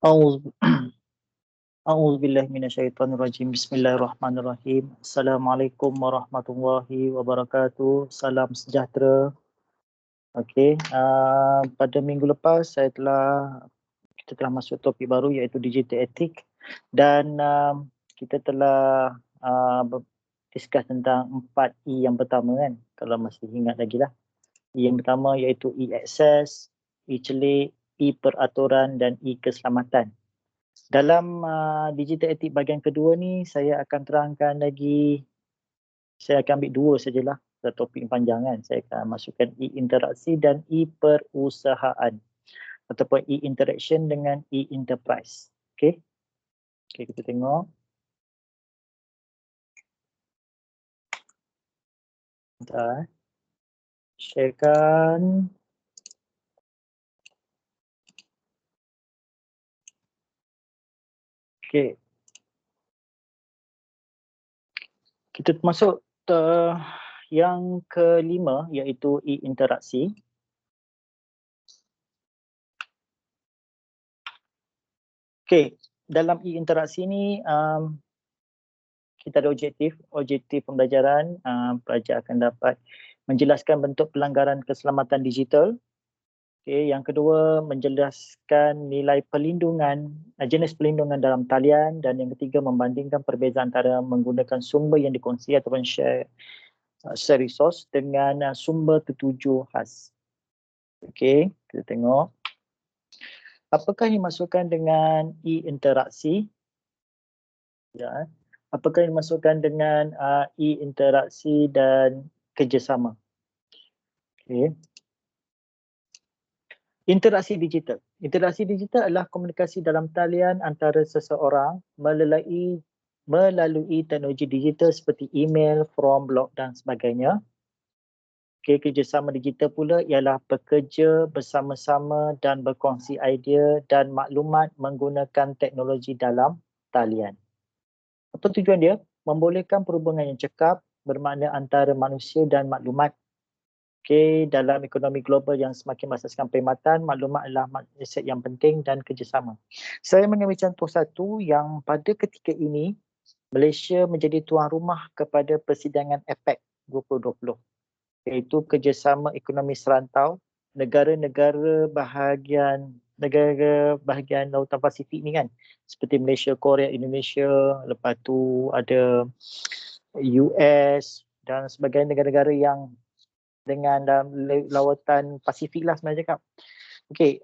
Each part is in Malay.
A'udzu A'udzubillahi minasyaitonirrajim. Bismillahirrahmanirrahim. Assalamualaikum warahmatullahi wabarakatuh. Salam sejahtera. Okey, pada minggu lepas kita telah masuk topik baru iaitu digital ethic dan kita telah discuss tentang 4E yang pertama kan, kalau masih ingat lagi lah. E yang pertama iaitu E-access, E-celik, E-peraturan dan E-keselamatan. Dalam digital ethic bahagian kedua ni, saya akan terangkan lagi, saya akan ambil dua sajalah, topik panjang kan. Saya akan masukkan E-interaksi dan E-perusahaan ataupun E-interaction dengan E-enterprise. Okey. Okey, kita tengok. Bentar. Sharekan. Okey. Kita masuk yang kelima iaitu E-interaksi. Okey, dalam E-interaksi ni kita ada objektif pembelajaran. Pelajar akan dapat menjelaskan bentuk pelanggaran keselamatan digital. Okay, yang kedua, menjelaskan nilai perlindungan, jenis perlindungan dalam talian, dan yang ketiga, membandingkan perbezaan antara menggunakan sumber yang dikongsi ataupun share resource dengan sumber tertuju khas. Okey, kita tengok. Apakah yang dimasukkan dengan E-interaksi? Ya. Apakah yang dimasukkan dengan E-interaksi dan kerjasama? Okey. Interaksi digital. Interaksi digital adalah komunikasi dalam talian antara seseorang melalui teknologi digital seperti email, forum, blog dan sebagainya. Okay, kerjasama digital pula ialah bekerja bersama-sama dan berkongsi idea dan maklumat menggunakan teknologi dalam talian. Apa tujuan dia? Membolehkan perhubungan yang cekap, bermakna antara manusia dan maklumat. Okay, dalam ekonomi global yang semakin berasaskan perkhidmatan, maklumat adalah aset yang penting dan kerjasama. Saya mengambil contoh satu yang pada ketika ini, Malaysia menjadi tuan rumah kepada persidangan APEC 2020, iaitu kerjasama ekonomi serantau negara-negara bahagian Lautan Pasifik ni kan, seperti Malaysia, Korea, Indonesia, lepas tu ada US dan sebagainya negara-negara yang dengan dalam lautan Pasifik lah sebenarnya cakap. Okey,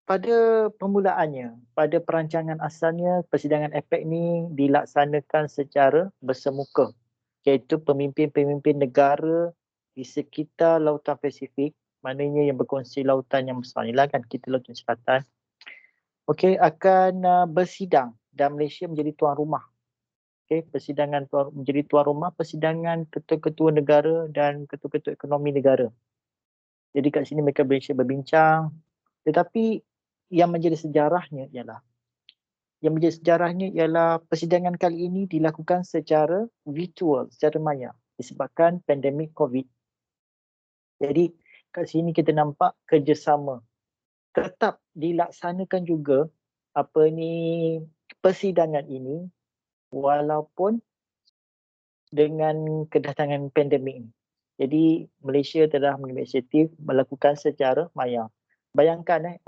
pada permulaannya, pada perancangan asalnya, persidangan APEC ni dilaksanakan secara bersemuka, iaitu pemimpin-pemimpin negara di sekitar lautan Pasifik, maknanya yang berkongsi lautan yang besar ni lah kan, kita Lautan Selatan. Okey, akan bersidang dan Malaysia menjadi tuan rumah. Okay, menjadi tuan rumah persidangan ketua-ketua negara dan ketua-ketua ekonomi negara. Jadi kat sini mereka berbincang. Tetapi yang menjadi sejarahnya ialah persidangan kali ini dilakukan secara virtual, secara maya disebabkan pandemik COVID. Jadi kat sini kita nampak kerjasama. Tetap dilaksanakan juga persidangan ini walaupun dengan kedatangan pandemik ini. Jadi Malaysia telah mengambil inisiatif melakukan secara maya. Bayangkan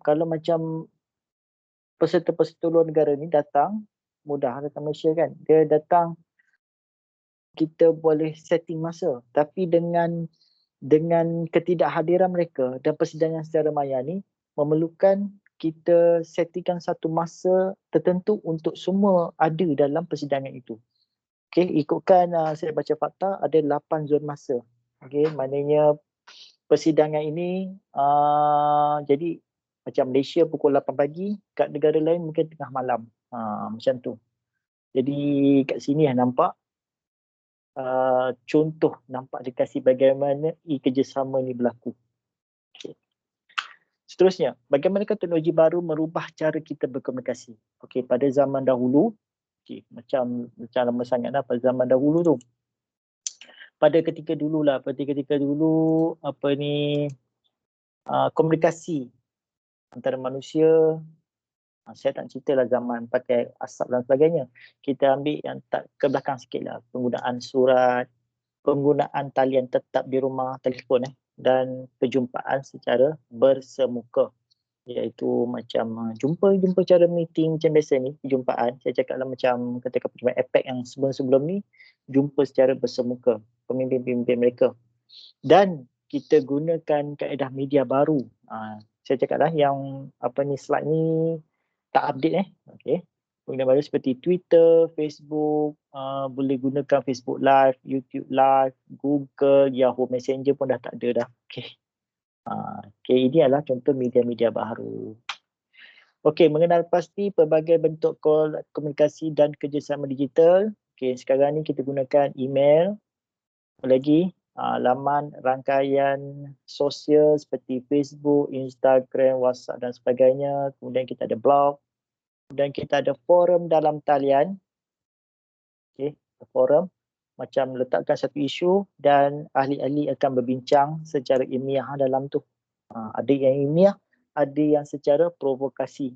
kalau macam peserta-peserta luar negara ni datang, mudah datang Malaysia kan. Dia datang, kita boleh setting masa. Tapi dengan ketidakhadiran mereka dan persidangan secara maya ni memerlukan kita settingkan satu masa tertentu untuk semua ada dalam persidangan itu. Okey, ikutkan saya baca fakta ada 8 zon masa. Okey, maknanya persidangan ini jadi macam Malaysia pukul 8 pagi, kat negara lain mungkin tengah malam. Macam tu. Jadi kat sini nampak contoh nampak dikasih bagaimana kerjasama ni berlaku. Okay. Seterusnya, bagaimanakah teknologi baru merubah cara kita berkomunikasi? Okey, pada zaman dahulu, macam lama sangat dah pada zaman dahulu tu. Pada ketika dulu komunikasi antara manusia. Saya tak ceritalah zaman pakai asap dan sebagainya. Kita ambil yang tak ke belakang sikit lah. Penggunaan surat, penggunaan talian tetap di rumah, telefon dan perjumpaan secara bersemuka. Iaitu macam jumpa cara meeting macam biasa ni, perjumpaan. Saya cakaplah macam katakan perjumpaan APEC yang sebelum-sebelum ni, jumpa secara bersemuka pemimpin-pemimpin mereka. Dan kita gunakan kaedah media baru. Saya cakaplah yang slide ni tak update okey. Penggunaan baru seperti Twitter, Facebook, boleh gunakan Facebook Live, YouTube Live, Google, Yahoo Messenger pun dah tak ada dah. Okey. Okey, ini adalah contoh media-media baru. Okey, mengenal pasti pelbagai bentuk komunikasi dan kerjasama digital. Okey, sekarang ni kita gunakan email. Lagi laman rangkaian sosial seperti Facebook, Instagram, WhatsApp dan sebagainya. Kemudian kita ada blog. Dan kita ada forum dalam talian. Okey, forum macam letakkan satu isu dan ahli-ahli akan berbincang secara ilmiah dalam tu. Ada yang ilmiah, ada yang secara provokasi.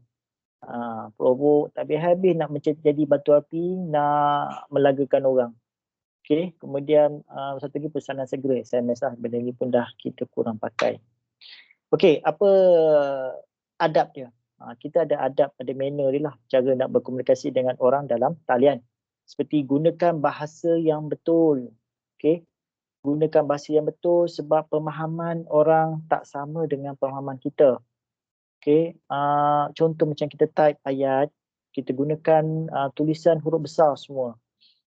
Provok tak habis nak jadi batu api, nak melagakan orang. Okey, kemudian satu lagi pesanan segera, SMS lah. Benda ni pun dah kita kurang pakai. Okey, apa adab dia? Kita ada adab, ada manner dia lah, cara nak berkomunikasi dengan orang dalam talian. Seperti gunakan bahasa yang betul. Okey, gunakan bahasa yang betul sebab pemahaman orang tak sama dengan pemahaman kita. Okey, contoh macam kita type ayat, kita gunakan tulisan huruf besar semua.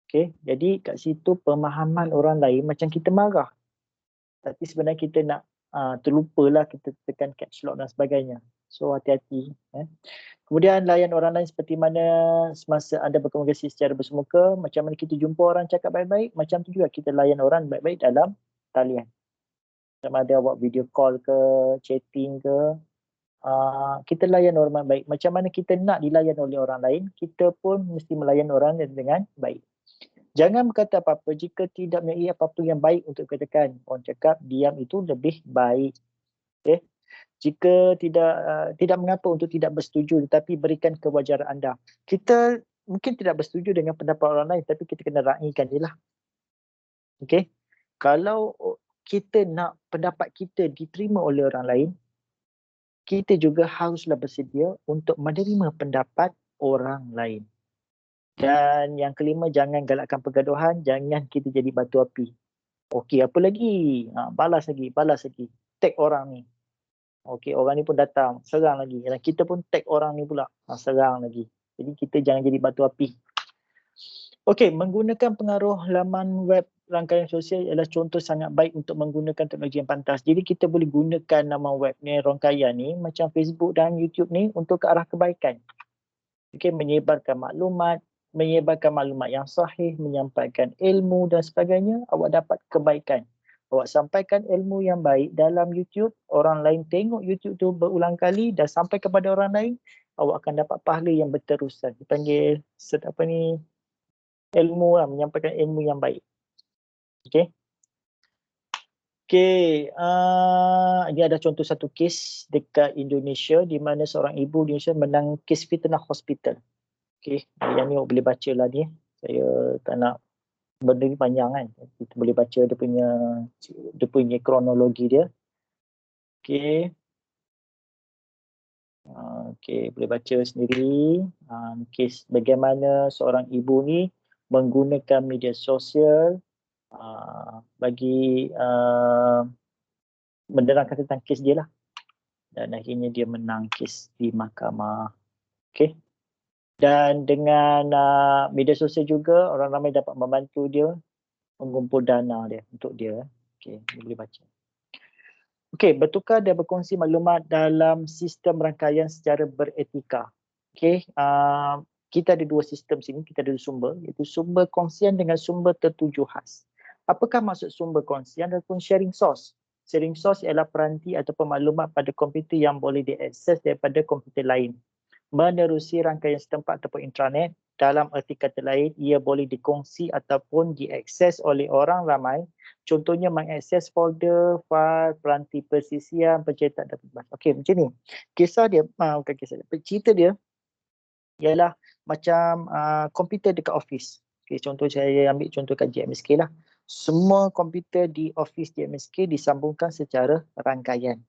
Okey, jadi kat situ pemahaman orang lain macam kita marah. Tapi sebenarnya kita nak terlupalah kita tekan caps lock dan sebagainya. So hati-hati. Kemudian layan orang lain seperti mana semasa anda berkomunikasi secara bersemuka, macam mana kita jumpa orang cakap baik-baik, macam tu juga kita layan orang baik-baik dalam talian. Sama ada buat video call ke, chatting ke, kita layan orang baik. Macam mana kita nak dilayan oleh orang lain, kita pun mesti melayan orang dengan baik. Jangan berkata apa-apa jika tidak mempunyai apa-apa yang baik untuk dikatakan. Orang cakap diam itu lebih baik. Okay? Jika tidak mengapa untuk tidak bersetuju, tetapi berikan kewajaran anda. Kita mungkin tidak bersetuju dengan pendapat orang lain, tapi kita kena raikan je lah. Okay? Kalau kita nak pendapat kita diterima oleh orang lain, kita juga haruslah bersedia untuk menerima pendapat orang lain. Dan yang kelima, jangan galakkan pergaduhan, jangan kita jadi batu api. Okey, apa lagi? Balas lagi. Tag orang ni. Okey, orang ni pun datang, serang lagi. Dan kita pun tag orang ni pula, serang lagi. Jadi kita jangan jadi batu api. Okey, menggunakan pengaruh laman web rangkaian sosial adalah contoh sangat baik untuk menggunakan teknologi yang pantas. Jadi kita boleh gunakan nama web ni, rangkaian ni, macam Facebook dan YouTube ni untuk ke arah kebaikan. Okey, menyebarkan maklumat yang sahih, menyampaikan ilmu dan sebagainya, awak dapat kebaikan. Awak sampaikan ilmu yang baik dalam YouTube, orang lain tengok YouTube tu berulang kali dan sampai kepada orang lain, awak akan dapat pahala yang berterusan. Dipanggil ilmu lah, menyampaikan ilmu yang baik. Okey. Okey, ini ada contoh satu kes dekat Indonesia di mana seorang ibu di Indonesia menang kes fitnah hospital. Okey, yang ni boleh baca lah ni. Saya tak nak benda ni panjang kan. Kita boleh baca dia punya kronologi dia. Okey. Okey, boleh baca sendiri. Kes bagaimana seorang ibu ni menggunakan media sosial bagi menerangkan tentang kes dia lah. Dan akhirnya dia menang kes di mahkamah. Okey. Dan dengan media sosial juga, orang ramai dapat membantu dia mengumpul dana dia untuk dia. Okey, boleh baca. Okey, bertukar dan berkongsi maklumat dalam sistem rangkaian secara beretika. Okey, kita ada dua sistem sini, kita ada dua sumber, iaitu sumber kongsian dengan sumber tertuju khas. Apakah maksud sumber kongsian ataupun sharing source? Sharing source ialah peranti ataupun maklumat pada komputer yang boleh diakses daripada komputer lain. Menerusi rangkaian setempat ataupun intranet. Dalam erti kata lain, ia boleh dikongsi ataupun diakses oleh orang ramai Contohnya mengakses folder, file, peranti persisian, pencetak dan pembahas. Okey, macam ni. Kisah dia, bukan kisah dia, cerita dia ialah macam komputer dekat office. Okey, contoh saya ambil contoh kat JMSK lah. Semua komputer di office JMSK disambungkan secara rangkaian.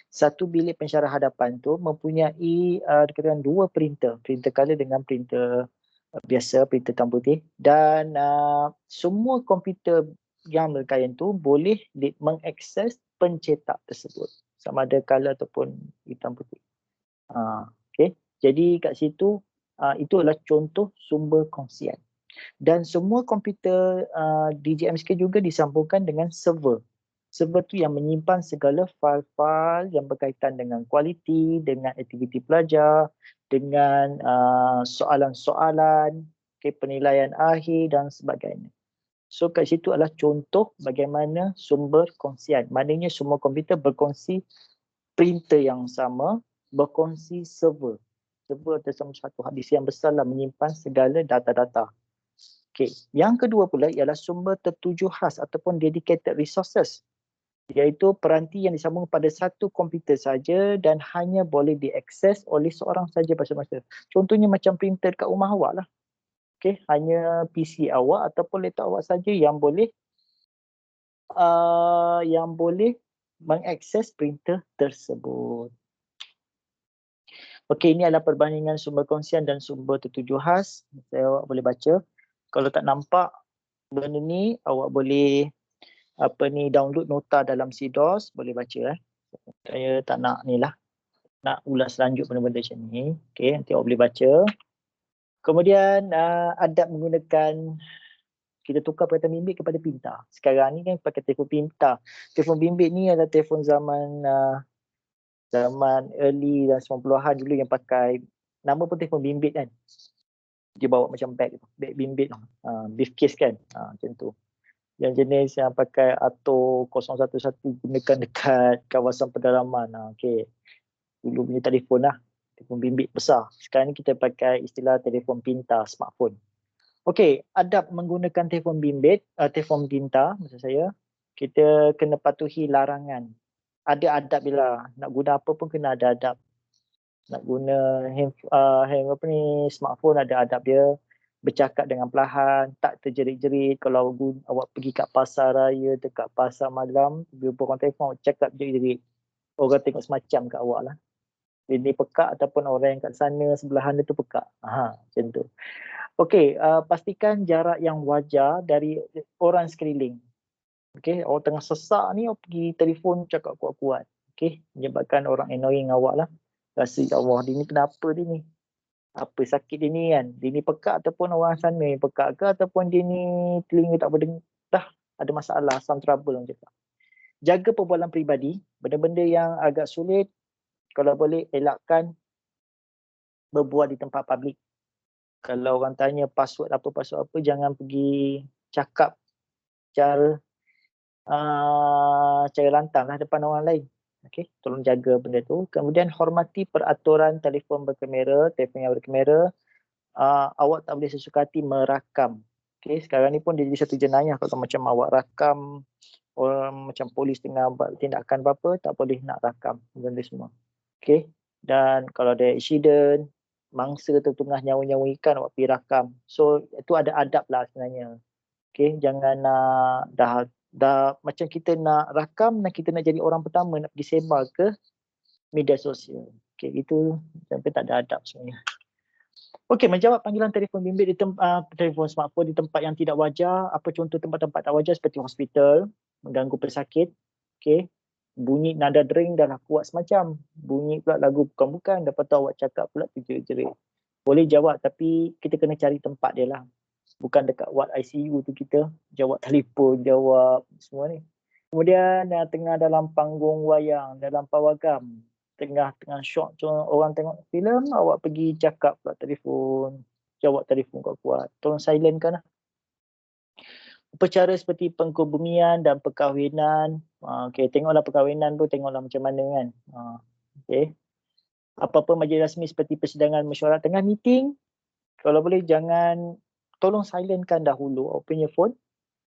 Satu bilik pensyarah hadapan tu mempunyai dikatakan dua printer. Printer color dengan printer biasa, printer hitam putih. Dan semua komputer yang rangkaian tu boleh mengakses pencetak tersebut. Sama ada color ataupun hitam putih. Okay. Jadi kat situ itu adalah contoh sumber kongsian. Dan semua komputer di JMSK juga disambungkan dengan server. Server tu yang menyimpan segala fail-fail yang berkaitan dengan kualiti, dengan aktiviti pelajar, dengan soalan-soalan, penilaian akhir dan sebagainya. So kat situ adalah contoh bagaimana sumber kongsian. Maknanya semua komputer berkongsi printer yang sama, berkongsi server. Server tersama satu hadis yang besar lah menyimpan segala data-data. Okay. Yang kedua pula ialah sumber tertuju khas ataupun dedicated resources, iaitu peranti yang disambung pada satu komputer saja dan hanya boleh diakses oleh seorang saja masa-masa. Contohnya macam printer kat rumah awak lah. Okay. Hanya PC awak ataupun laptop awak saja yang boleh mengakses printer tersebut. Okey, ini adalah perbandingan sumber kongsian dan sumber tertuju khas. Awak boleh baca. Kalau tak nampak benda ni, awak boleh download nota dalam CDOS, boleh baca. Saya tak nak ni lah, nak ulas lanjut benda-benda macam ni. Okey, nanti awak boleh baca. Kemudian adab menggunakan, kita tukar perkataan bimbit kepada pintar. Sekarang ni kan pakai telefon pintar. Telefon bimbit ni adalah telefon zaman early dan 90-an dulu yang pakai, nama pun telefon bimbit kan. Dia bawa macam bag bimbit, briefcase kan, macam tu. Yang jenis yang pakai Ato 011 gunakan dekat kawasan pedalaman. Okey. Dulu punya telefon lah, telefon bimbit besar. Sekarang ni kita pakai istilah telefon pintar, smartphone. Okey, adab menggunakan telefon bimbit, telefon pintar maksud saya, kita kena patuhi larangan. Ada adab bila nak guna apa pun kena ada adab. Nak guna smartphone ada adab dia. Bercakap dengan perlahan, tak terjerit-jerit. Kalau awak pergi kat pasar raya, dekat pasar malam, jumpa orang telefon, awak cakap jerit-jerit. Orang tengok semacam kat awak lah. Ini pekak ataupun orang yang kat sana sebelahan dia tu pekak. Macam tu. Okey, pastikan jarak yang wajar dari orang sekeliling. Okey, awak tengah sesak ni, awak pergi telefon cakap kuat-kuat. Okey, menyebabkan orang annoying awak lah. Rasa, ya Allah, dia ni kenapa dia ni? Apa sakit dia ni kan? Dia ni pekak ataupun orang sana yang pekak ke, ataupun dia ni telinga tak berdengar, dah ada masalah, some trouble orang cakap. Jaga perbualan peribadi, benda-benda yang agak sulit, kalau boleh elakkan berbual di tempat publik. Kalau orang tanya password apa, jangan pergi cakap cara lantang lah depan orang lain. Okey, tolong jaga benda tu. Kemudian hormati peraturan telefon berkamera, telefon yang berkamera. Awak tak boleh sesuka hati merakam. Okey, sekarang ni pun dia jadi satu jenayah kalau macam awak rakam orang macam polis tengah buat tindakan apa-apa, tak boleh nak rakam benda semua. Okey, dan kalau ada accident, mangsa tu tengah nyawa-nyawa ikan, awak pergi rakam. So itu ada adab lah sebenarnya. Okey, jangan dah macam kita nak rakam dan kita nak jadi orang pertama nak pergi sebar ke media sosial. Okey, itu sampai tak ada adab sebenarnya. Okey, menjawab panggilan telefon bimbit di telefon smartphone di tempat yang tidak wajar. Apa contoh tempat-tempat tak wajar seperti hospital, mengganggu pesakit. Okey, bunyi nada dering dah kuat semacam. Bunyi pula lagu bukan-bukan, dapat tahu awak cakap pula jerit-jerit. Boleh jawab tapi kita kena cari tempat dia lah. Bukan dekat ward ICU tu kita jawab telefon, jawab semua ni. Kemudian tengah dalam panggung wayang, dalam pawagam, tengah syok orang tengok filem, awak pergi cakap pula telefon, jawab telefon kuat-kuat. Tolong silentkan lah. Upacara seperti pengkebumian dan perkahwinan. Okey, tengoklah perkahwinan tu, tengoklah macam mana kan. Okey. Apa-apa majlis rasmi seperti persidangan mesyuarat tengah meeting, kalau boleh jangan, tolong silentkan dahulu awak punya phone.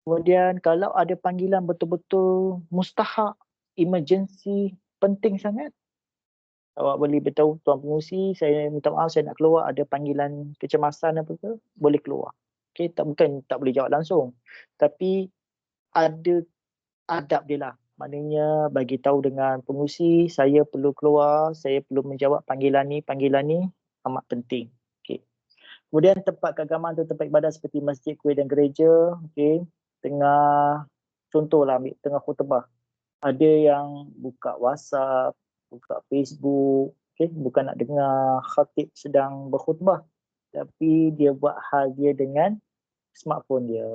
Kemudian kalau ada panggilan betul-betul mustahak, emergency, penting sangat, awak boleh beritahu tuan pengurusi, saya minta maaf saya nak keluar, ada panggilan kecemasan apa ke, boleh keluar. Okey, bukan tak boleh jawab langsung. Tapi ada adab dia lah. Maknanya bagi tahu dengan pengurusi, saya perlu keluar, saya perlu menjawab panggilan ni amat penting. Okey. Kemudian tempat keagamaan atau tempat ibadat seperti masjid, kuil dan gereja, okey, tengah contohlah ambil tengah khutbah. Ada yang buka WhatsApp, buka Facebook, okey, bukan nak dengar khatib sedang berkhutbah, tapi dia buat hal dia dengan smartphone dia.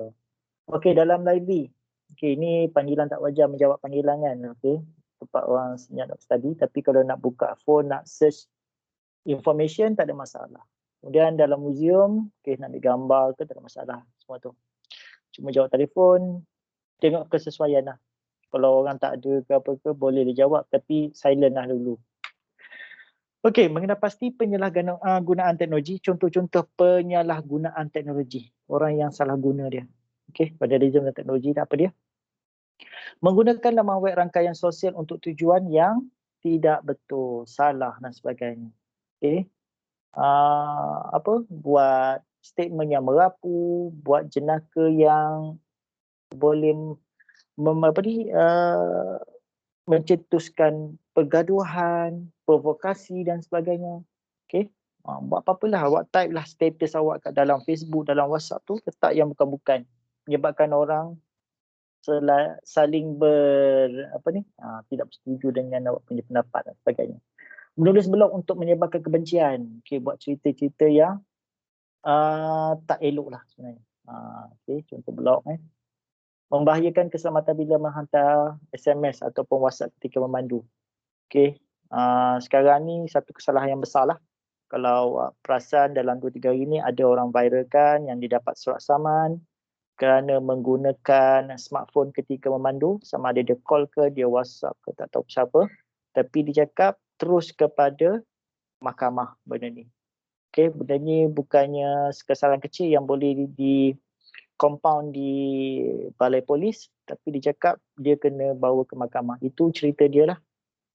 Okey, dalam library. Okey, ini panggilan tak wajar menjawab panggilan kan. Okey, tempat orang senyap nak study, tapi kalau nak buka phone, nak search information, tak ada masalah. Kemudian dalam museum, okey, nak ambil gambar ke, tak ada masalah. Semua tu. Cuma jawab telefon, tengok kesesuaian lah. Kalau orang tak ada ke apa ke, boleh dia jawab, tapi silent lah dulu. Okey, mengenai pasti penyalahgunaan teknologi, contoh-contoh penyalahgunaan teknologi. Orang yang salah guna dia. Okey, pada dan teknologi, apa dia? Menggunakan laman web rangkaian sosial untuk tujuan yang tidak betul, salah dan sebagainya. Okey. Buat statement yang merapu, buat jenaka yang boleh mencetuskan pergaduhan, provokasi dan sebagainya. Okey. Buat apa-apalah, awak type lah status awak kat dalam Facebook, dalam WhatsApp tu, letak yang bukan-bukan. Menyebabkan orang saling tidak bersetuju dengan awak punya pendapat dan sebagainya. Menulis blog untuk menyebarkan kebencian. Okey, buat cerita-cerita yang tak elok lah sebenarnya. Okey, contoh blog membahayakan keselamatan bila menghantar SMS ataupun WhatsApp ketika memandu. Okey, sekarang ni satu kesalahan yang besar lah. Kalau perasan dalam 2-3 hari ni ada orang viralkan yang didapat surat saman kerana menggunakan smartphone ketika memandu, sama ada dia call ke, dia WhatsApp ke, tak tahu siapa. Tapi dia cakap terus kepada mahkamah benda ni. Okay, benda ni bukannya kesalahan kecil yang boleh di compound di balai polis, tapi dia cakap dia kena bawa ke mahkamah. Itu cerita dia lah.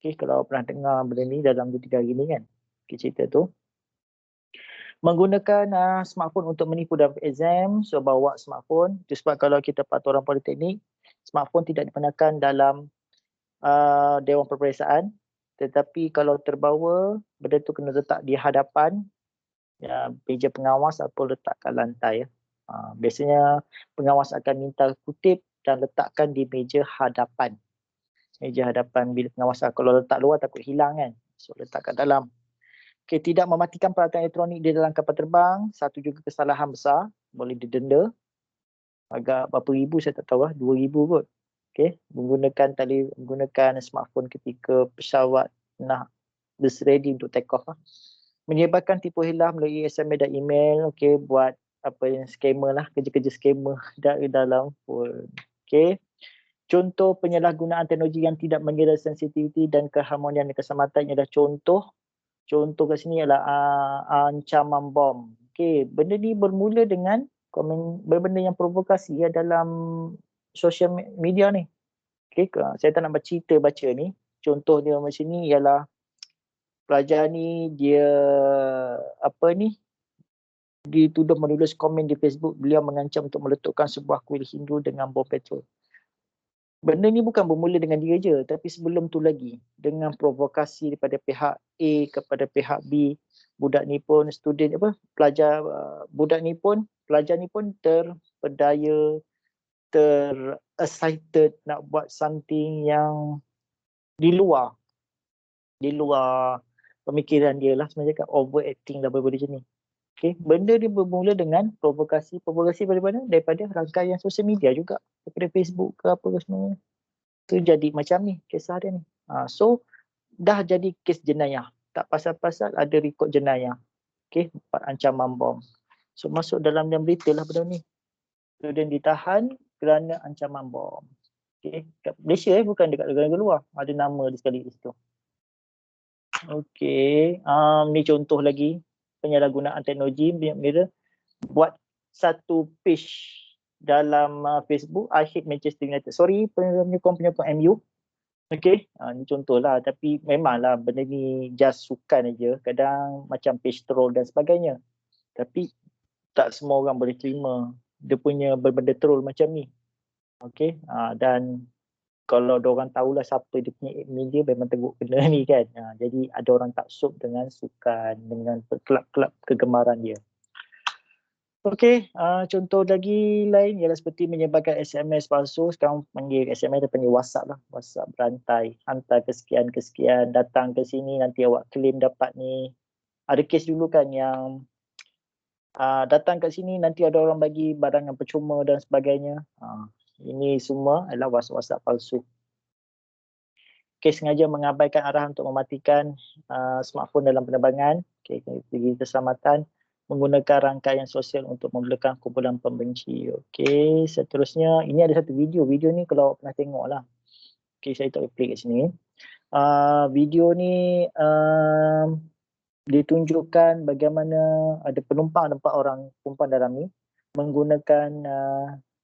Okay, kalau pernah dengar benda ni dalam 2-3 hari ni kan, okay, cerita tu. Menggunakan smartphone untuk menipu dalam exam, so bawa smartphone. Itu sebab kalau kita paturan politeknik, smartphone tidak dibenarkan dalam Dewan Peperiksaan. Tetapi kalau terbawa, benda tu kena letak di hadapan meja pengawas atau letak kat lantai. Biasanya pengawas akan minta kutip dan letakkan di meja hadapan. Meja hadapan bila pengawas, kalau letak luar takut hilang kan. So letak kat dalam. Okay, tidak mematikan peralatan elektronik di dalam kapal terbang, satu juga kesalahan besar, boleh didenda. Agak berapa ribu saya tak tahu lah, 2,000 kot. Okay, menggunakan smartphone ketika pesawat nak ready untuk take off lah. Menyebarkan tipu hilah melalui SMS dan email, okay, buat apa yang scammer lah, kerja-kerja scammer dari dalam phone. Okay. Contoh penyalahgunaan teknologi yang tidak mengira sensitiviti dan keharmonian dan keselamatan adalah contoh kat sini ialah ancaman bom. Okey, benda ni bermula dengan benda yang provokasi dalam social media ni. Okey, saya tak nak baca ni. Contoh dia macam ni ialah pelajar ni dia dituduh menulis komen di Facebook, beliau mengancam untuk meletupkan sebuah kuil Hindu dengan bom petrol. Benda ni bukan bermula dengan dia je, tapi sebelum tu lagi dengan provokasi daripada pihak A kepada pihak B. Budak ni pun pelajar ni pun terpedaya, excited nak buat something yang di luar pemikiran dia lah, sebenarnya kan overacting lah benda macam ni. Okay. Benda ni bermula dengan provokasi dari mana? Daripada rangkaian sosial media juga, daripada Facebook ke apa ke sebenarnya. Tu jadi macam ni kisah dia ni. So dah jadi kes jenayah. Tak pasal-pasal ada rekod jenayah. Okey, buat ancaman bom. So masuk dalam berita lah benda ni. Student ditahan kerana ancaman bom. Okey, kat Malaysia bukan dekat negara luar. Ada nama dia sekali di situ. Okey, ni contoh lagi penyalahgunaan teknologi. Buat satu page dalam Facebook, I hate Manchester United. Sorry penyokong-penyokong MU. Okay, ni contohlah, tapi memanglah benda ni just sukan aja. Kadang macam page troll dan sebagainya. Tapi tak semua orang boleh terima dia punya benda troll macam ni. Okay, dan kalau ada orang tahulah siapa dia punya admin dia, memang teruk benda ni kan. Jadi ada orang tak sup dengan sukan, dengan kelab-kelab kegemaran dia. Okey, contoh lagi lain ialah seperti menyebarkan SMS palsu. Sekarang panggil SMS, dia panggil WhatsApp lah. WhatsApp berantai. Hantar kesekian, datang ke sini nanti awak claim dapat ni. Ada kes dulu kan yang datang kat sini nanti ada orang bagi barang yang percuma dan sebagainya. Ini semua adalah WhatsApp palsu. Kes sengaja mengabaikan arahan untuk mematikan smartphone dalam penerbangan. Segi keselamatan. Menggunakan rangkaian sosial untuk membelakang kumpulan pembenci. Okey, seterusnya ini ada satu video. Video ni kalau pernah tengok lah. Okey, saya tak play kat sini. Video ni ditunjukkan bagaimana ada penumpang, ada 4 orang penumpang dalam ni menggunakan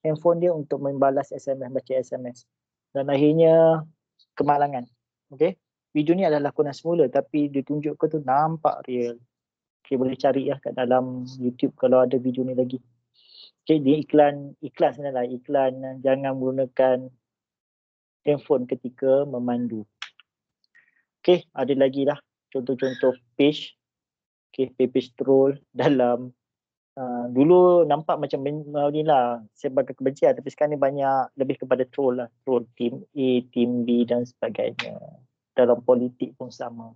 handphone dia untuk membalas SMS, baca SMS. Dan akhirnya kemalangan. Okey, video ni adalah lakonan semula tapi ditunjukkan tu nampak real. Okay, boleh cari lah kat dalam YouTube kalau ada video ni lagi. Okay, dia iklan sebenarnya, iklan jangan menggunakan handphone ketika memandu. Okay, ada lagi lah contoh-contoh page. Okay, page troll dalam dulu nampak macam ni lah, sebagai kebencian, tapi sekarang ni banyak lebih kepada troll lah. Troll team A, team B dan sebagainya. Dalam politik pun sama.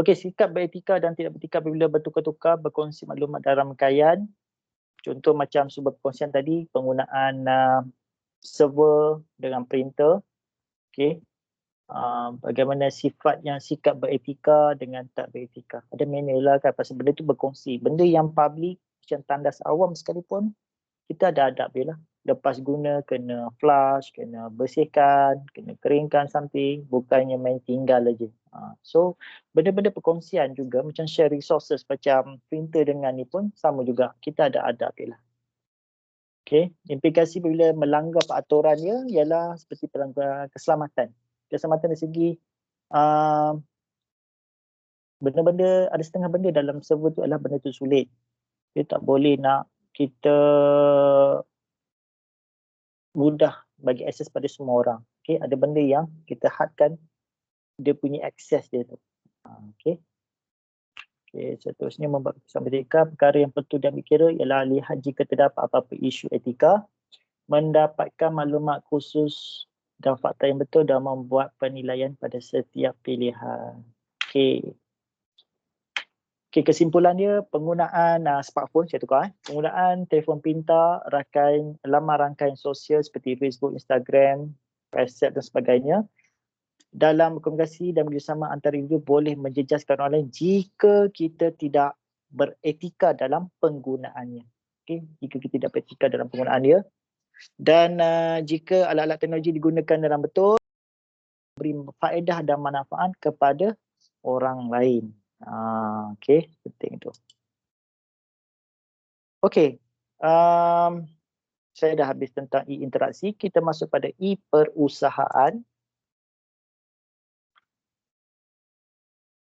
Okey, sikap beretika dan tidak beretika apabila bertukar-tukar berkongsi maklumat dalam rangkaian. Contoh macam sumber perkongsian tadi, penggunaan server dengan printer. Okey. Bagaimana sifat yang sikap beretika dengan tak beretika. Ada manual lah kan, pasal benda tu berkongsi. Benda yang public, macam tandas awam sekalipun, kita ada adab dia lah. Lepas guna kena flush, kena bersihkan, kena keringkan something, bukannya main tinggal aja. So benda-benda perkongsian juga macam share resources macam printer dengan ni pun sama juga, kita ada adab dia lah. Okay, implikasi bila melanggar peraturan dia ialah seperti pelanggar keselamatan. Keselamatan dari segi benda-benda, ada setengah benda dalam server tu adalah benda tu sulit. Kita tak boleh nak kita mudah bagi akses pada semua orang. Okay, ada benda yang kita hadkan dia punya akses dia tu. Okay. Okay, seterusnya membuat keputusan beretika. Perkara yang perlu diambil kira ialah lihat jika terdapat apa-apa isu etika, mendapatkan maklumat khusus dan fakta yang betul dan membuat penilaian pada setiap pilihan. Okay. Okay, kesimpulan dia, penggunaan smartphone, saya tukar. Penggunaan telefon pintar, laman rangkaian sosial seperti Facebook, Instagram, WhatsApp dan sebagainya dalam komunikasi dan bekerjasama antara individu boleh menjejaskan orang lain jika kita tidak beretika dalam penggunaannya. Okay, jika kita tidak beretika dalam penggunaan dia. Dan jika alat-alat teknologi digunakan dalam betul, beri faedah dan manfaat kepada orang lain. Okay, penting tu. Okay, saya dah habis tentang e-interaksi. Kita masuk pada e-perusahaan.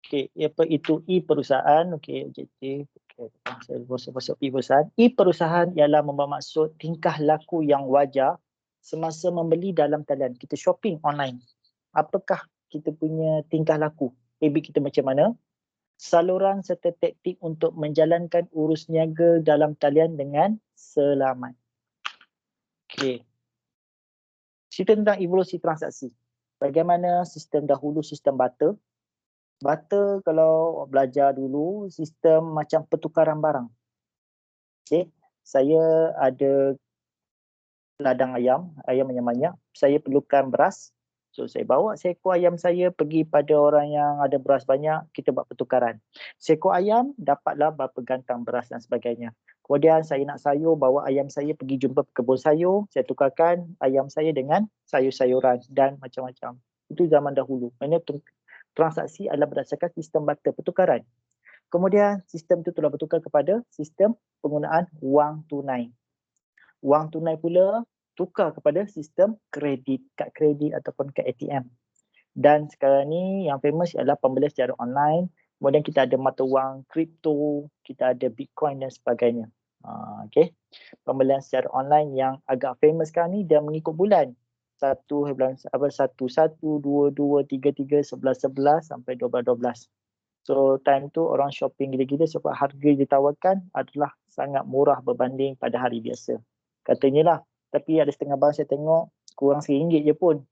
Okay, apa itu e-perusahaan? Okay, objektif. Okay, saya masuk e-perusahaan. E-perusahaan ialah membawa maksud tingkah laku yang wajar semasa membeli dalam talian. Kita shopping online. Apakah kita punya tingkah laku? Habit kita macam mana? Saluran serta taktik untuk menjalankan urus niaga dalam talian dengan selamat. Okey. Cerita tentang evolusi transaksi. Bagaimana sistem dahulu, sistem barter. Barter kalau belajar dulu, sistem macam pertukaran barang. Okey. Saya ada ladang ayam yang banyak. Saya perlukan beras. So saya bawa seekor ayam saya pergi pada orang yang ada beras banyak, kita buat pertukaran. Seekor ayam dapatlah berapa gantang beras dan sebagainya. Kemudian saya nak sayur, bawa ayam saya pergi jumpa kebun sayur, saya tukarkan ayam saya dengan sayur-sayuran dan macam-macam. Itu zaman dahulu. Maksudnya transaksi adalah berdasarkan sistem barter, pertukaran. Kemudian sistem itu telah bertukar kepada sistem penggunaan wang tunai. wang tunai pula tukar kepada sistem kredit, kad kredit ataupun kad ATM. Dan sekarang ni yang famous ialah pembelian secara online. Kemudian kita ada mata wang kripto, kita ada Bitcoin dan sebagainya. Okay. Pembelian secara online yang agak famous sekarang ni dia mengikut bulan. 1, 11, sampai 12. So time tu orang shopping gila-gila sebab harga yang ditawarkan adalah sangat murah berbanding pada hari biasa. Katanya lah. Tapi ada setengah barang saya tengok kurang RM1 je pun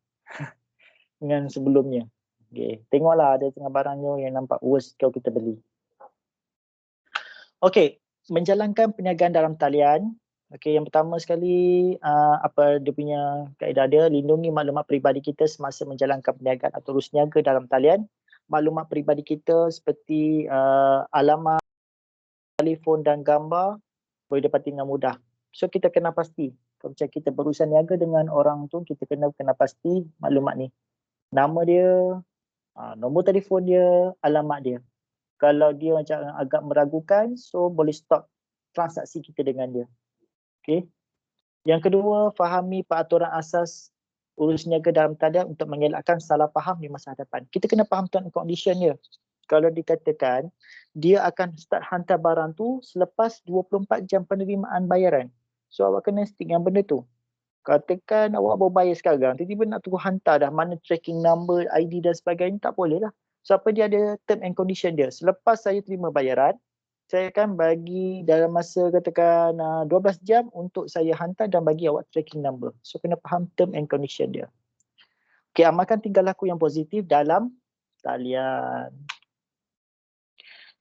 dengan sebelumnya. Okay. Tengoklah ada setengah barangnya yang nampak worst kalau kita beli. Okay. Menjalankan perniagaan dalam talian. Okay. Yang pertama sekali apa dia punya kaedah dia, lindungi maklumat peribadi kita semasa menjalankan perniagaan atau urus niaga dalam talian. Maklumat peribadi kita seperti alamat, telefon dan gambar boleh dapati dengan mudah. So kita kena pasti kalau macam kita berurusan niaga dengan orang tu, kita kena pasti maklumat ni. Nama dia, nombor telefon dia, alamat dia. Kalau dia macam agak meragukan, so boleh stop transaksi kita dengan dia. Okay. Yang kedua, fahami peraturan asas urus niaga dalam talian untuk mengelakkan salah faham di masa hadapan. Kita kena faham term and condition dia. Kalau dikatakan, dia akan start hantar barang tu selepas 24 jam penerimaan bayaran. So awak kena stick dengan benda tu. Katakan awak baru bayar sekarang, tiba-tiba nak tunggu hantar dah, mana tracking number, ID dan sebagainya, tak boleh lah. So apa dia ada term and condition dia. Selepas saya terima bayaran, saya akan bagi dalam masa katakan 12 jam untuk saya hantar dan bagi awak tracking number. So kena faham term and condition dia. Okay, amalkan tingkah laku yang positif dalam talian.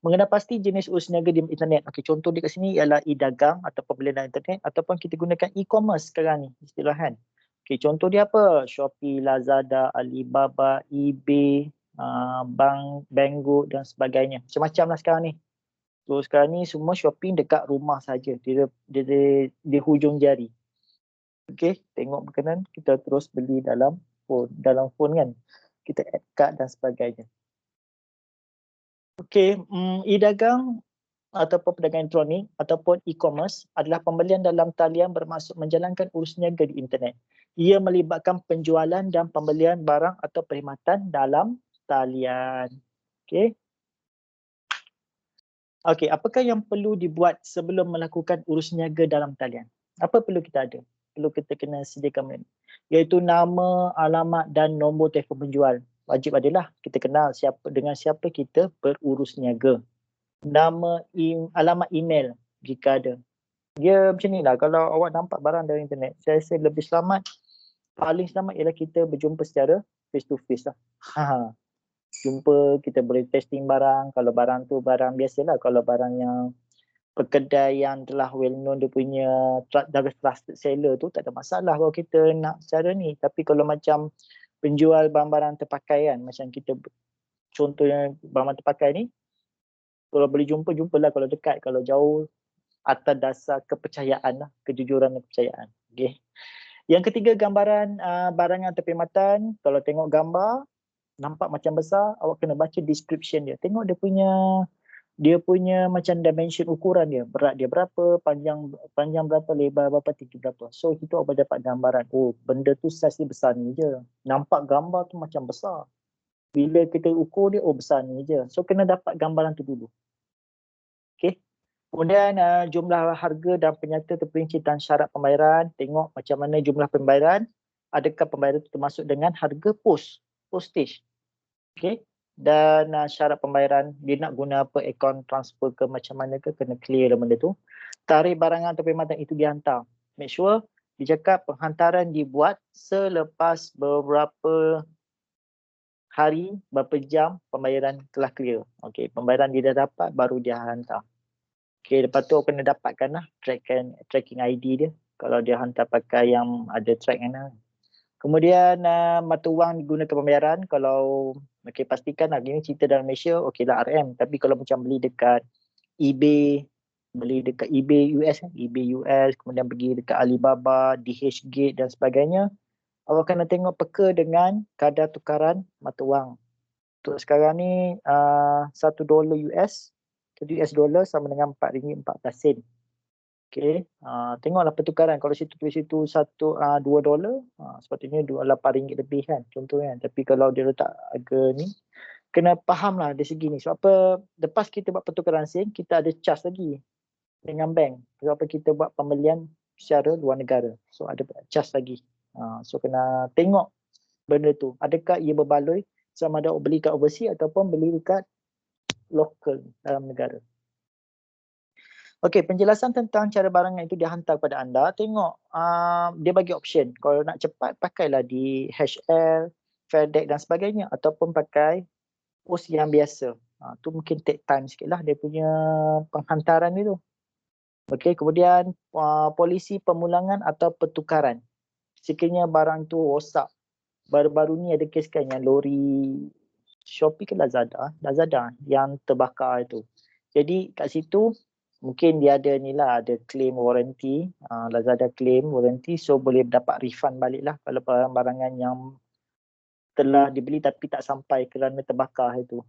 Mengenal pasti jenis urus niaga di internet. Okay, contoh di kat sini ialah e-dagang atau pembelian dalam internet ataupun kita gunakan e-commerce sekarang ni istilahan. Okay, contoh dia apa? Shopee, Lazada, Alibaba, eBay, Banggood dan sebagainya. Macam-macam lah sekarang ni. So sekarang ni semua shopping dekat rumah saja, di hujung jari. Okay, tengok berkenan kita terus beli dalam phone kan. Kita add card dan sebagainya. Okay, e-dagang ataupun perdagangan elektronik ataupun e-commerce adalah pembelian dalam talian bermaksud menjalankan urus niaga di internet. Ia melibatkan penjualan dan pembelian barang atau perkhidmatan dalam talian. Okay. Okey, apakah yang perlu dibuat sebelum melakukan urus niaga dalam talian? Apa perlu kita ada? Perlu kita kena sediakan ini. Iaitu nama, alamat dan nombor telefon penjual. Wajib adalah kita kenal dengan siapa kita berurus niaga. Nama, alamat email jika ada. Dia macam ni lah, kalau awak nampak barang dari internet, saya rasa lebih selamat, paling selamat ialah kita berjumpa secara face to face lah. Jumpa, kita boleh testing barang. Kalau barang tu barang biasalah, kalau barang yang kedai yang telah well known dia punya trusted seller tu tak ada masalah kalau kita nak secara ni. Tapi kalau macam penjual barang-barang terpakai kan, macam kita contohnya barang terpakai ni, kalau boleh jumpalah. Kalau dekat, kalau jauh, atas dasar kepercayaan lah, kejujuran dan kepercayaan. Okay. Yang ketiga, gambaran barangan atau perkhidmatan. Kalau tengok gambar nampak macam besar, awak kena baca description dia. Tengok dia punya macam dimension ukuran dia. Berat dia berapa, panjang berapa, lebar berapa, tinggi berapa. So kita awak dapat gambaran. Oh, benda tu saiz dia besar ni je. Nampak gambar tu macam besar. Bila kita ukur dia, oh besar ni je. So kena dapat gambaran tu dulu. Okay. Kemudian jumlah harga dan penyata terperinci dan syarat pembayaran. Tengok macam mana jumlah pembayaran. Adakah pembayaran itu termasuk dengan harga postage. Okay. Dan syarat pembayaran, dia nak guna apa, akaun transfer ke macam mana ke, kena clear lah benda tu. Tarikh barangan atau perkhidmatan itu dihantar. Make sure dia cakap penghantaran dibuat selepas beberapa hari, berapa jam pembayaran telah clear. Okay, pembayaran dia dah dapat baru dia hantar. Okay, lepas tu kena dapatkan lah tracking ID dia. Kalau dia hantar pakai yang ada track kan. Kemudian mata wang digunakan pembayaran. Kalau pastikan lah, ini cerita dalam Malaysia, okeylah RM. Tapi kalau macam beli dekat eBay, eBay US, kemudian pergi dekat Alibaba, DHgate dan sebagainya, awak kena tengok peka dengan kadar tukaran mata wang. Untuk sekarang ni $1 US, $1 sama dengan RM4.14. Okey, tengoklah pertukaran kalau situ tulis situ $2, sepatutnya RM8 lebih kan, contoh kan. Tapi kalau dia letak harga ni, kena fahamlah dari segi ni. Sebab apa, lepas kita buat pertukaran sen, kita ada charge lagi dengan bank. Sebab apa, kita buat pembelian secara luar negara. So ada charge lagi. So kena tengok benda tu. Adakah ia berbaloi sama ada beli kat overseas ataupun beli dekat lokal dalam negara. Okey, penjelasan tentang cara barangan itu dihantar kepada anda, tengok dia bagi option. Kalau nak cepat, pakailah DHL, FedEx dan sebagainya ataupun pakai pos yang biasa. Tu mungkin take time sikitlah dia punya penghantaran itu. Okey, kemudian polisi pemulangan atau pertukaran. Sekiranya barang tu rosak. Baru-baru ni ada kes kan yang lori Shopee ke Lazada yang terbakar itu. Jadi kat situ mungkin dia ada ni lah, ada claim warranty, Lazada claim warranty, so boleh dapat refund balik lah kalau barang-barangan yang telah dibeli tapi tak sampai kerana terbakar itu.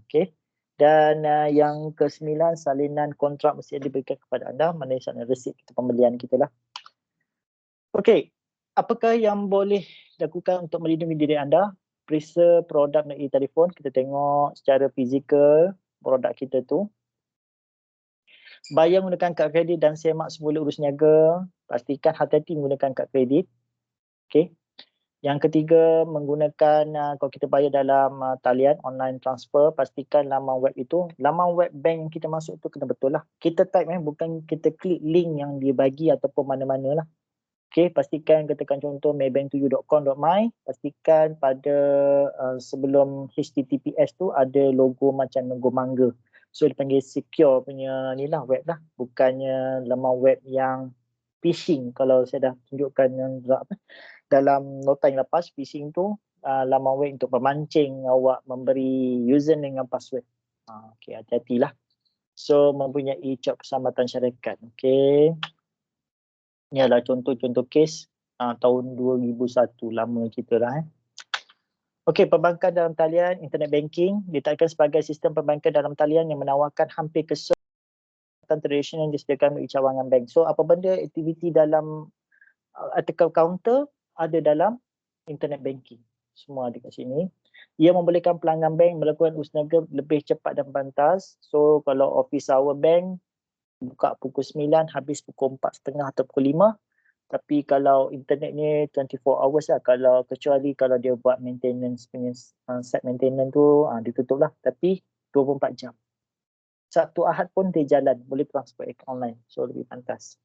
Okay. Dan yang ke-9, salinan kontrak mesti diberikan kepada anda, mana resit pembelian kita lah. Okay, apakah yang boleh dilakukan untuk melindungi diri anda? Periksa produk melalui telefon, kita tengok secara fizikal produk kita tu. Bayar menggunakan kad kredit dan semak semula urus niaga. Pastikan hati-hati menggunakan kad kredit. Okay. Yang ketiga, menggunakan kalau kita bayar dalam talian online transfer, pastikan laman web itu, laman web bank kita masuk tu kena betul lah. Kita type bukan kita klik link yang dia bagi ataupun mana-mana lah. Okay, pastikan ketekan contoh maybanktoyou.com.my, pastikan pada sebelum HTTPS tu ada logo macam logo mangga. So dipanggil secure punya ni lah, web lah. Bukannya laman web yang phishing. Kalau saya dah tunjukkan yang dalam nota yang lepas, phishing tu laman web untuk memancing awak memberi username dengan password. Okay, hati-hatilah. So mempunyai cap keselamatan syarikat. Okay. Ni adalah contoh-contoh kes tahun 2001, lama cerita lah. Okey, perbankan dalam talian, internet banking ditetapkan sebagai sistem perbankan dalam talian yang menawarkan hampir keseluruhan tradisional yang disediakan oleh cawangan bank. So apa benda aktiviti dalam atau kaunter ada dalam internet banking. Semua ada kat sini. Ia membolehkan pelanggan bank melakukan urus niaga lebih cepat dan pantas. So kalau office hour bank buka pukul 9, habis pukul 4.30 atau pukul 5. Tapi kalau internet ni 24 hours lah, kecuali kalau dia buat maintenance punya set maintenance tu, dia tutup lah. Tapi 24 jam. Sabtu Ahad pun dia jalan, boleh transfer online. So lebih pantas.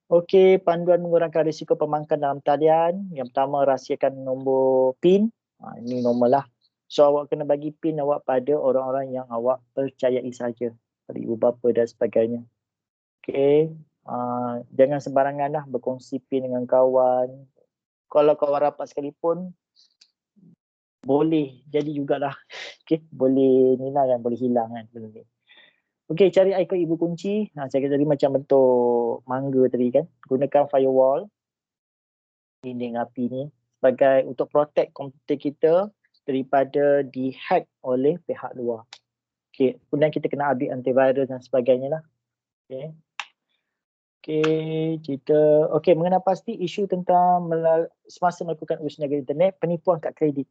Okey, panduan mengurangkan risiko pemangkan dalam talian. Yang pertama, rahsiakan nombor PIN. Ini normal lah. So awak kena bagi PIN awak pada orang-orang yang awak percayai saja. Pada ibu bapa dan sebagainya. Okey. Jangan sembarangan lah berkongsi PIN dengan kawan. Kalau kawan rapat sekalipun, boleh jadi jugalah. Okay, boleh ni lah kan, boleh hilang kan. Okey, cari ikon ibu kunci. Saya kata tadi macam bentuk mangga tadi kan. Gunakan firewall, dinding api ni, sebagai untuk protect komputer kita daripada dihack oleh pihak luar. Okey, kemudian kita kena update antivirus dan sebagainya lah. Okey. Okey, mengenal pasti isu tentang semasa melakukan urus niaga internet, penipuan kad kredit.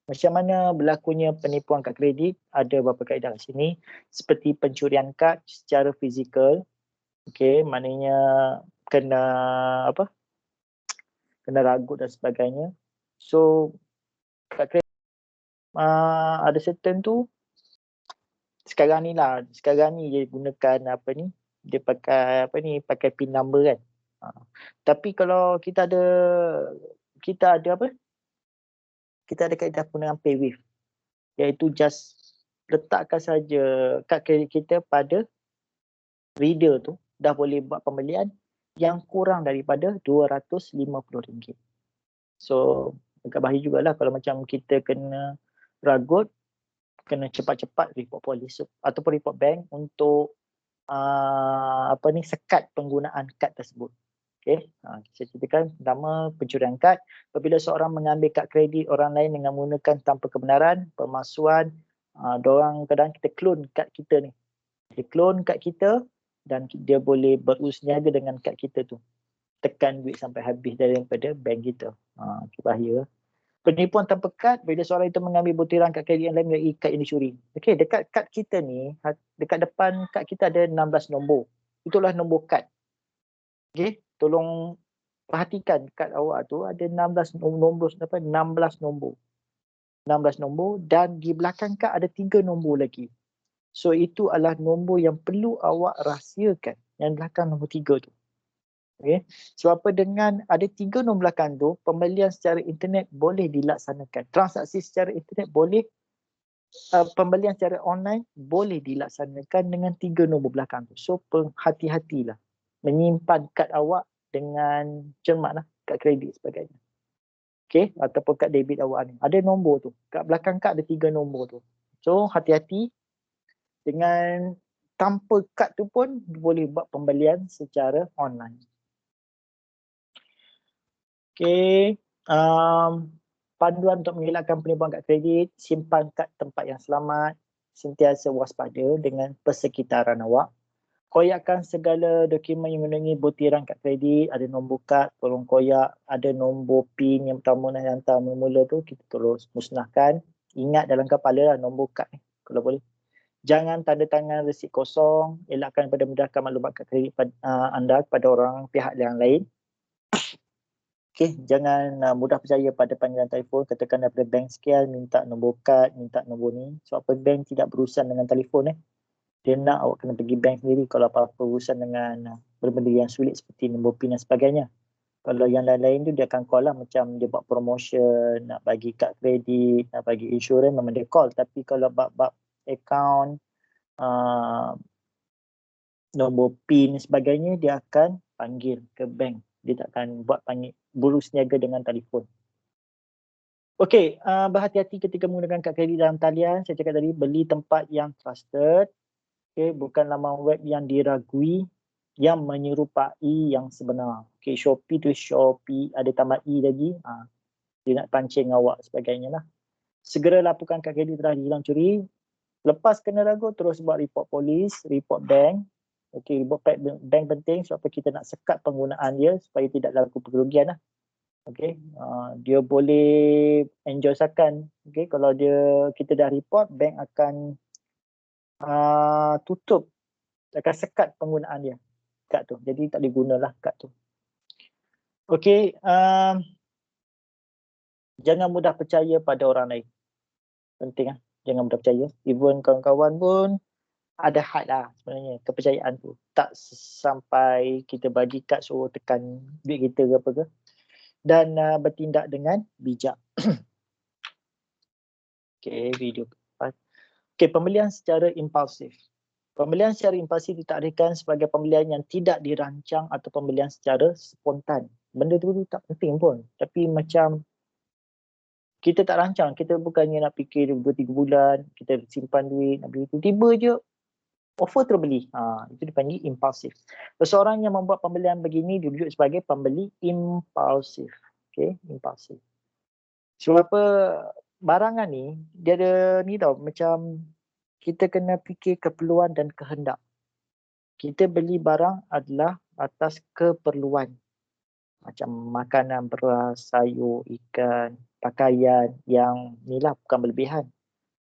Macam mana berlakunya penipuan kad kredit? Ada beberapa kaedah di sini, seperti pencurian kad secara fizikal. Okey, maknanya kena kena ragut dan sebagainya. So kad kredit ada certain tu sekarang ni dia gunakan dia pakai pakai PIN number kan. Tapi kalau kita ada kaedah penggunaan PayWave, iaitu just letakkan saja kad kredit kita pada reader tu, dah boleh buat pembelian yang kurang daripada RM250. So agak bahaya jugalah kalau macam kita kena ragut, kena cepat-cepat report polis ataupun report bank untuk sekat penggunaan kad tersebut. Okey, saya ceritakan pertama, pencurian kad. Apabila seorang mengambil kad kredit orang lain dengan menggunakan tanpa kebenaran, pemalsuan, diorang kadang kita clone kad kita ni. Dia clone kad kita, dan dia boleh berus niaga dengan kad kita tu. Tekan duit sampai habis daripada bank kita. Bahaya. Penipuan tanpa kad, bila seorang itu mengambil butiran kad kredit yang lain melalui kad yang dicuri. Okey, dekat kad kita ni, dekat depan kad kita ada 16 nombor. Itulah nombor kad. Okey, tolong perhatikan kad awak tu ada 16 nombor, 16 nombor. 16 nombor dan di belakang kad ada 3 nombor lagi. So itu adalah nombor yang perlu awak rahsiakan, yang belakang nombor 3 tu. Okay. Sebab apa, dengan ada 3 nombor belakang tu, pembelian secara internet boleh dilaksanakan. Transaksi secara internet boleh, pembelian secara online boleh dilaksanakan dengan 3 nombor belakang tu. So hati-hatilah menyimpan kad awak dengan cermat lah, kad kredit sebagainya. Okay, ataupun kad debit awak ni. Ada nombor tu. Kat belakang kad ada 3 nombor tu. So hati-hati dengan tanpa kad tu pun boleh buat pembelian secara online. Okay, panduan untuk mengelakkan penipuan kad kredit, simpan kad tempat yang selamat, sentiasa waspada dengan persekitaran awak. Koyakkan segala dokumen yang mengandungi butiran kad kredit, ada nombor kad, tolong koyak, ada nombor PIN yang pertama dan yang hantar mula tu, kita terus musnahkan. Ingat dalam kepala lah nombor kad ni, kalau boleh. Jangan tanda tangan resit kosong, elakkan daripada mendapatkan maklumat kad kredit anda kepada orang pihak yang lain. Okay, jangan mudah percaya pada panggilan telefon, katakan daripada bank sekian, minta nombor kad, minta nombor ni. Sebab bank tidak berurusan dengan telefon. Dia nak awak kena pergi bank sendiri kalau apa-apa urusan dengan benda yang sulit seperti nombor PIN dan sebagainya. Kalau yang lain-lain tu dia akan call lah, macam dia buat promotion, nak bagi kad kredit, nak bagi insurans, memang dia call. Tapi kalau bab-bab account, nombor PIN dan sebagainya, dia akan panggil ke bank. Dia tak akan buat burus niaga dengan telefon. Okey, berhati-hati ketika menggunakan kad kredit dalam talian. Saya cakap tadi, beli tempat yang trusted. Okay, bukan laman web yang diragui, yang menyerupai yang sebenar. Okay, Shopee tu Shopee, ada tambah E lagi. Dia nak pancing awak sebagainya lah. Segera laporkan kad kredit telah dihilang curi. Lepas kena ragu, terus buat report polis, report bank. Okey, report bank penting sebab kita nak sekat penggunaan dia supaya tidak berlaku kerugian lah. Okey, dia boleh enjoy sakan. Okey, kalau kita dah report, bank akan tutup, akan sekat penggunaan dia, kad tu. Jadi tak digunalah kad tu. Okey, jangan mudah percaya pada orang lain. Penting lah, jangan mudah percaya. Even kawan-kawan pun ada had lah sebenarnya kepercayaan tu. Tak sampai kita bagi kad suruh tekan duit kita ke apa ke. Dan bertindak dengan bijak. Okay, video. Okay, pembelian secara impulsif. Pembelian secara impulsif ditakdirkan sebagai pembelian yang tidak dirancang atau pembelian secara spontan. Benda tu tak penting pun. Tapi macam kita tak rancang. Kita bukannya nak fikir 2-3 bulan, kita simpan duit, nak beli tiba-tiba je offer terbeli. Itu dipanggil impulsif. Seseorang yang membuat pembelian begini dirujuk sebagai pembeli impulsif. Okay, impulsif. Sebab apa, barangan ni, dia ada ni tau, macam kita kena fikir keperluan dan kehendak. Kita beli barang adalah atas keperluan. Macam makanan, beras, sayur, ikan, pakaian yang ni lah, bukan berlebihan.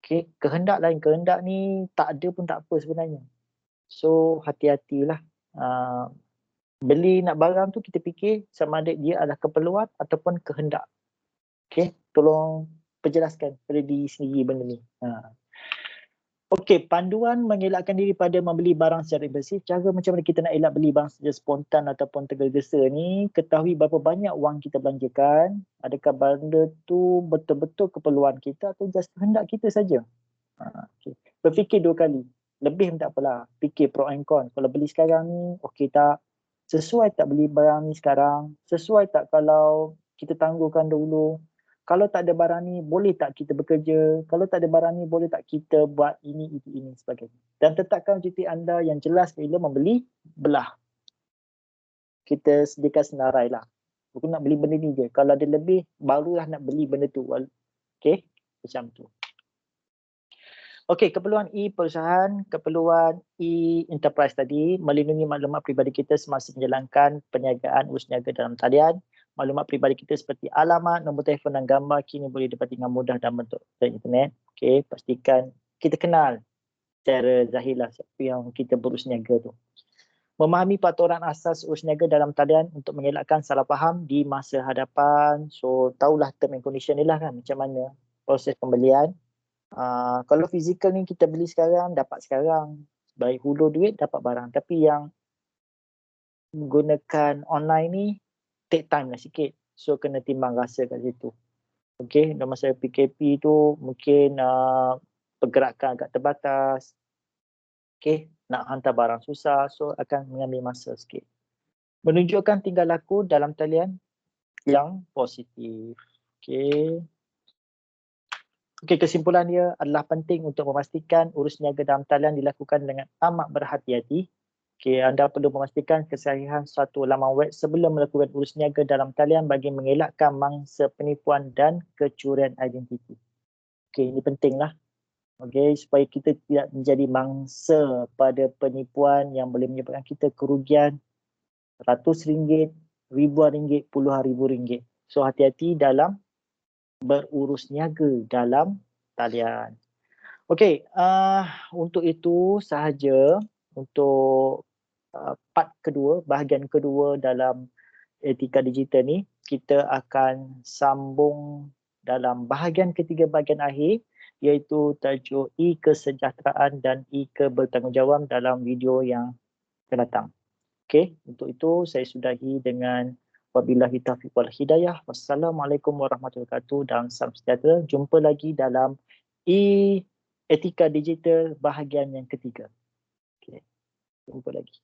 Okay, kehendak lain. Kehendak ni tak ada pun tak apa sebenarnya. So hati-hatilah. Beli nak barang tu kita fikir sama ada dia adalah keperluan ataupun kehendak. Okay, tolong perjelaskan pada diri sendiri benda ni. Okey, panduan mengelakkan diri pada membeli barang secara impulsif. Cara macam mana kita nak elak beli barang secara spontan ataupun tergesa-gesa ni, ketahui berapa banyak wang kita belanjakan. Adakah benda tu betul-betul keperluan kita atau just kehendak kita saja. Okay. Berfikir 2 kali. Lebih pun tak apalah. Fikir pro and con. Kalau beli sekarang ni, okey tak? Sesuai tak beli barang ni sekarang? Sesuai tak kalau kita tangguhkan dulu? Kalau tak ada barang ni, boleh tak kita bekerja? Kalau tak ada barang ni, boleh tak kita buat ini sebagainya. Dan tetapkan objektif anda yang jelas bila membeli, belah. Kita sediakan senarai lah. Bukan nak beli benda ni je. Kalau ada lebih, barulah nak beli benda tu. Okay? Macam tu. Okey, keperluan e-perusahaan, keperluan e-enterprise tadi melindungi maklumat peribadi kita semasa menjalankan perniagaan urus niaga dalam talian. Maklumat peribadi kita seperti alamat, nombor telefon dan gambar kini boleh didapati dengan mudah dalam bentuk internet. Okey, pastikan kita kenal secara zahirlah siapa yang kita berurus niaga tu. Memahami peraturan asas urus niaga dalam talian untuk mengelakkan salah faham di masa hadapan. So, tahulah term and condition ni lah kan macam mana proses pembelian. Kalau fizikal ni kita beli sekarang, dapat sekarang. Baik hulur duit, dapat barang. Tapi yang menggunakan online ni, take time lah sikit. So, kena timbang rasa kat situ. Okay, dalam masa PKP tu, mungkin pergerakan agak terbatas. Okay, nak hantar barang susah. So, akan mengambil masa sikit. Menunjukkan tingkah laku dalam talian yang positif. Okay. Okey, kesimpulan dia adalah penting untuk memastikan urus niaga dalam talian dilakukan dengan amat berhati-hati. Okey, anda perlu memastikan kesahihan suatu laman web sebelum melakukan urus niaga dalam talian bagi mengelakkan mangsa penipuan dan kecurian identiti. Okey, ini pentinglah. Okey, supaya kita tidak menjadi mangsa pada penipuan yang boleh menyebabkan kita kerugian ratus ringgit, ribuan ringgit, puluhan ribu ringgit. So, hati-hati dalam berurus niaga dalam talian. Okey, untuk itu sahaja untuk part kedua, bahagian kedua dalam etika digital ni. Kita akan sambung dalam bahagian ketiga, bahagian akhir, iaitu tajuk e-kesejahteraan dan e-kebertanggungjawab dalam video yang akan datang. Okey, untuk itu saya sudahi dengan wabillahi taufiq wal hidayah. Wassalamualaikum warahmatullahi wabarakatuh dan salam sejahtera. Jumpa lagi dalam etika digital bahagian yang ketiga. Okey, jumpa lagi.